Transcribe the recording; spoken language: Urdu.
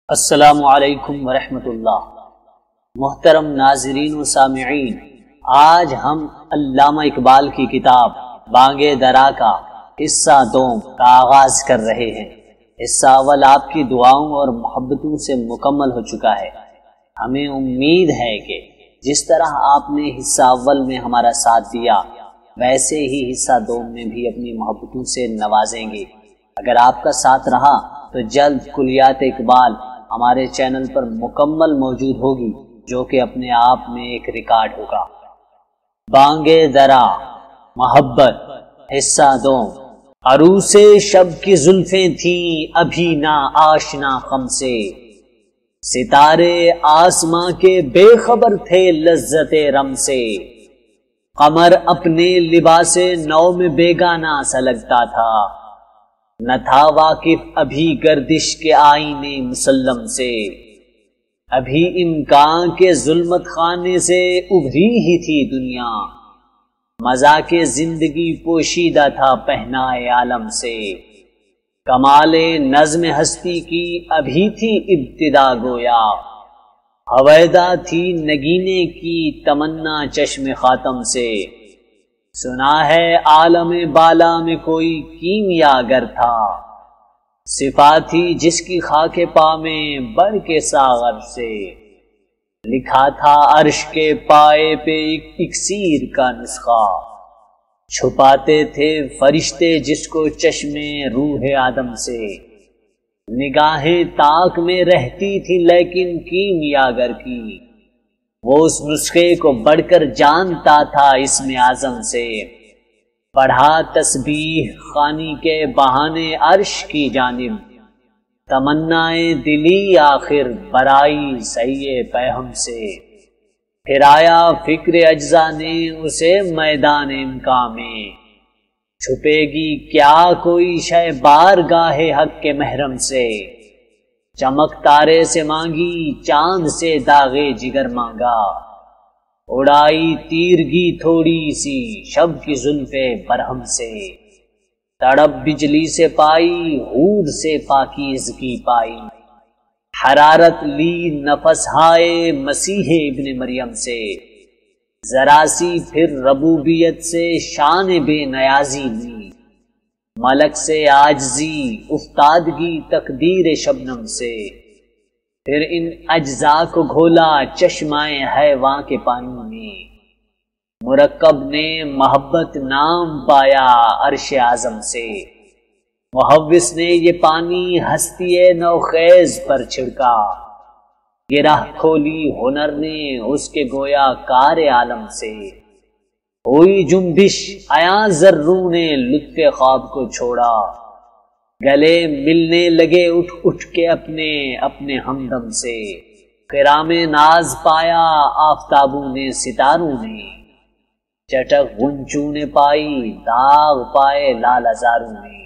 السلام علیکم ورحمۃ اللہ۔ محترم ناظرین و سامعین، آج ہم علامہ اقبال کی کتاب بانگ درا کا حصہ دوم کا آغاز کر رہے ہیں۔ حصہ اول آپ کی دعاؤں اور محبتوں سے مکمل ہو چکا ہے۔ ہمیں امید ہے کہ جس طرح آپ نے حصہ اول میں ہمارا ساتھ دیا، ویسے ہی حصہ دوم میں بھی اپنی محبتوں سے نوازیں گے۔ اگر آپ کا ساتھ رہا تو جلد کلیات اقبال ہمارے چینل پر مکمل موجود ہوگی، جو کہ اپنے آپ میں ایک ریکارڈ ہوگا۔ بانگ درا محبت حصہ دوم۔ عروس شب کی زلفیں تھیں ابھی نہ آشنا خم سے، ستارے آسماں کے بے خبر تھے لذت رم سے، قمر اپنے لباس نو میں بیگانہ سا لگتا تھا، نہ تھا واقف ابھی گردش کے آئینے مسلم سے، ابھی امکان کے ظلمت خانے سے ابھری ہی تھی دنیا، مزا کے زندگی پوشیدہ تھا پہنائے عالم سے، کمال نظم ہستی کی ابھی تھی ابتدا گویا، ہویدا تھی نگینے کی تمنا چشم خاتم سے، سنا ہے عالم بالا میں کوئی کیمیاگر تھا، صفات تھی جس کی خاک پا میں بڑھ کے ساغر سے، لکھا تھا عرش کے پائے پہ ایک اکسیر کا نسخہ، چھپاتے تھے فرشتے جس کو چشم روح آدم سے، نگاہیں تاک میں رہتی تھی لیکن کیمیاگر کی، وہ اس نسخے کو بڑھ کر جانتا تھا اسم اعظم سے، پڑھا تسبیح خوانی کے بہانے عرش کی جانب، تمنائے دلی آخر برائی صحیح پیہم سے، پھر آیا فکر اجزا نے اسے میدان امکان میں، چھپے گی کیا کوئی شے بارگاہ حق کے محرم سے، چمک تارے سے مانگی چاند سے داغے جگر مانگا، اڑائی تیرگی تھوڑی سی شب کی زلفیں برہم سے، تڑپ بجلی سے پائی ہود سے پاکیزگی پائی، حرارت لی نفس ہائے مسیح ابن مریم سے، ذرا سی پھر ربوبیت سے شان بے نیازی لی، ملک سے عاجزی افتادگی تقدیر شبنم سے، پھر ان اجزاء کو گھولا چشمائے حیواں کے پانی میں، مرکب نے محبت نام پایا عرش اعظم سے، محوس نے یہ پانی ہستی نوخیز پر چھڑکا، گرہ کھولی ہنر نے اس کے گویا کار عالم سے، ہوئی جنبش آیا ذروں نے لطف خواب کو چھوڑا، گلے ملنے لگے اٹھ اٹھ کے اپنے اپنے ہمدم سے، کرام ناز پایا آفتابوں نے ستاروں نے، چٹک غنچوں نے پائی داغ پائے لال ہزاروں نے،